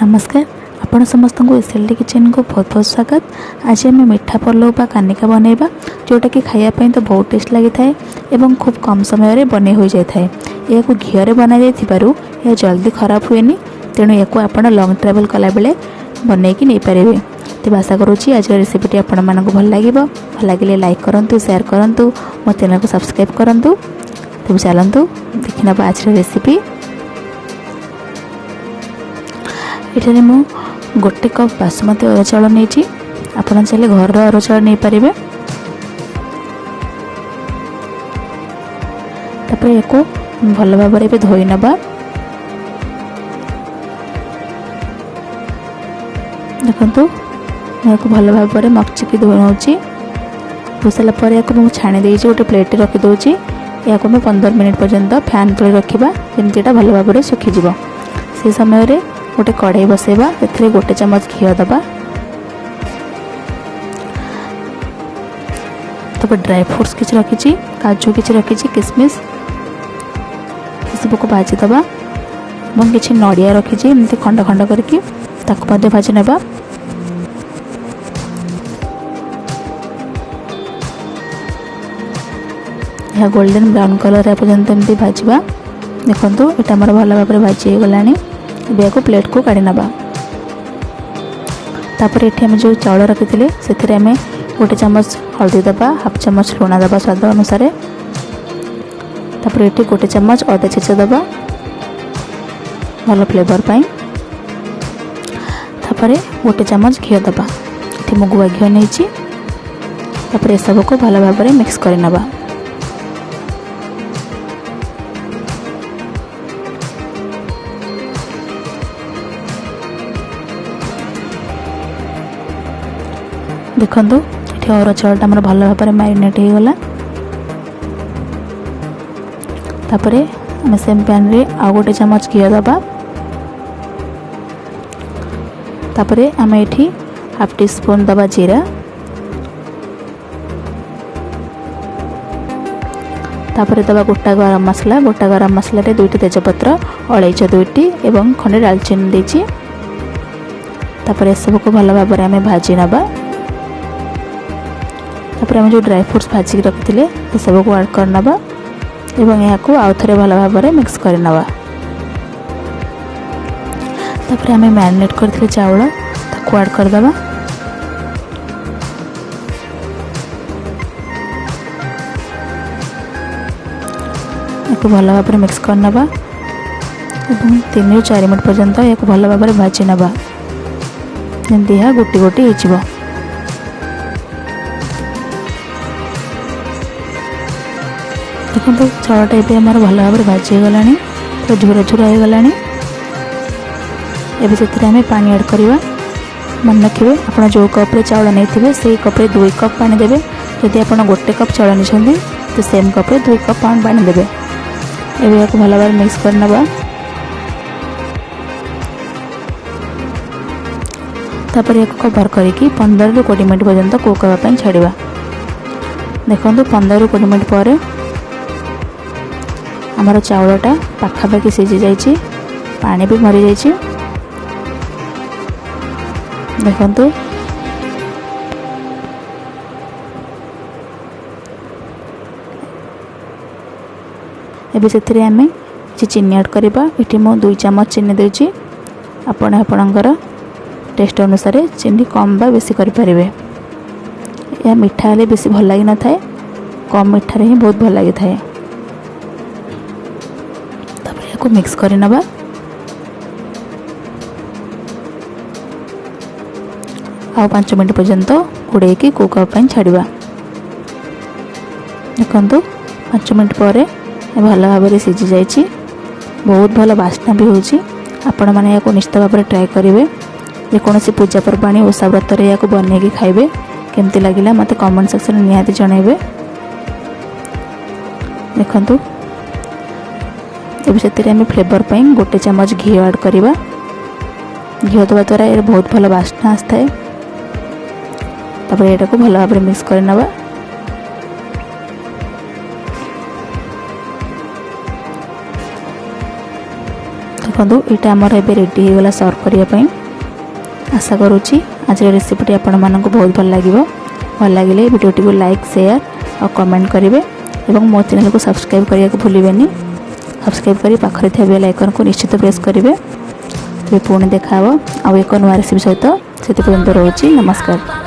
नमस्कार आपण समस्त को एसएलडी किचन को बहुत बहुत स्वागत। आज आम मीठा पलव बा कानिका बनैबा जोटा कि खायापी तो बहुत टेस्ट लगी थाए एवं खूब कम समय रे बनै हो जाए थाए। या घी रे बना जाइथिबारु या जल्दी खराब हुएनी, तेणु या आपण लॉन्ग ट्रैवल कला बेले बनैकी नहीं पारे। तो आशा करुँची आज रेसिपीटी आपण मानक भल लगे लाइक करूँ, शेयर करूँ, मो चैनल को सब्सक्राइब करूँ। तेज चलतु देखी ना आज रेसिपी। ये मु गोटे कप बासमती अरुआ चाउल नहीं, आपन चाहिए घर अरुआ चाउल नहीं पारे। तापर या भल भाव में धोई नबा। देखु या भल भाव में मकचिकी धोई नौ। धोई सारापर या छाणी दे गोटे प्लेट रखिदे। या 15 मिनट पर्यंत फैन तले रखा जमी भल भाव में सुखीज। से समय रे गोटे कढ़ाई बसैबा, एथिरे गोटे चम्मच घी दबा। तब ड्राई फ्रूट्स किसी रखी, काजू किसी रखी, किसमिस सबको भाजी दबा। और किसी नड़िया रखी एमती खंड खंड करके भाजी नबा। यह गोल्डन ब्राउन कलर पर्यंत एमती भाजवा। देखो ये आम भल भाव में भाजी गला। को प्लेट को काढ़ी नबा। तापर ये आम जो चाउल रखी से गोटे चम्मच हल्दी दबा, हाफ चम्मच लुण दबा स्वाद अनुसार। तापर ये गोटे चम्मच अदा छेचा दबा भल फ्लेवर पाई। तापर गोटे चम्मच घी दबा, ये मु गुआ घी नहीं। तापर सब को भल भाव में मिक्स कर नबा। देखो ये अरुआ चाउलटा आम भल भाव में मैरिनेट हो गला। तापर आम सेम पैन रे आउ गोटे चम्मच घी दबा। तापर आम ये हाफ टी स्पून दबा जीरा। तापर दबा गोटा गरम मसला। गोटा गरम मसला रे 2टी तेजपत्र, अलैच 2टी एवं खंडे डालचीनी देछि। तापर ए सब को भल भाव में आम भाजी नबा। तापर आम जो ड्राई फ्रूट्स भाजिक रखी से सब को ऐड कर नबा एवं या आउ थे भल भाव में मिक्स कर नबा। तापर आम मैरिनेट करथिले चाउल ताको ऐड कर दबा। या भल भाव में मिक्स कर नबा एवं 3 ରୁ 4 मिनट पर्यंत या भल भाव में भाजी नबा जमी यह गोटी गोटी हो। देखो चाउलटा ये आम भल भाव में भाजी गला, तो झुरा झुरा हो गला। एवं से आम पानी ऐड करवा। मन रखिए आप जो कप्रे चाउल नहीं से कप्रे 2 कप पानी देवे। जदि आप गोटे कप चाउल नहीं तो सेम कप्रे 2 कप पानी देवे। एवं या भल भाव मिक्स कर नबा। तापर एक कवर करके 15 ରୁ 20 मिनट पर्यंत कुक होगा छाड़ा। देखो 15 ରୁ 20 मिनट पर आमर चाउलटा पाखापाखि सीझी जाइए, पानी भी मरी जाइए। देखो एबे से आम चीनी ऐड करवा। ये मु 2 चम्मच चीनी देछि। आपण आपणकर टेस्ट अनुसार चीनी कम बा बेसी करें। या मीठा हेले बेसी भल लगी न थाए, कम मीठार ही बहुत भल लगी थाए। को मिक्स कर नबा। आ 5 मिनट पर्यंत घोड़े की कुक होगा छाड़ा। देखो 5 मिनट पर भल भाव में सीझी जाइए, बहुत भल बास्ना भी होची। आपण माने या निश्चित भाव में ट्राए करेंगे। जेकोसी पूजा पर्वाणी ओषा व्रत या बनैकी खाइबे। केमती लगिला मते कमेंट सेक्शन में निहाती जणाइबे। देखो से फ्लेवर पाई गोटे चम्मच घी ऐड करवा। घी दबा द्वारा ये बहुत भल बास्ना आसता है। तापर यहाँ को भल भाव में मिक्स कर नबा। देखो यहाँ आमर ए रेडी हो गला सर्व करने। आशा करुँची आज रेसिपीटी आपण मानक बहुत भल लगे। भल लगे वीडियोटी को लाइक शेयर और कमेंट करेंगे और मो चैनल को सब्सक्राइब करने को भूलें। सब्सक्राइब कर पाखरे थे बेल आइकन को निश्चित प्रेस करेंगे। पुणी देखा आउ एक नुआ रेसिपी सहित से पर्यंत रोची। नमस्कार।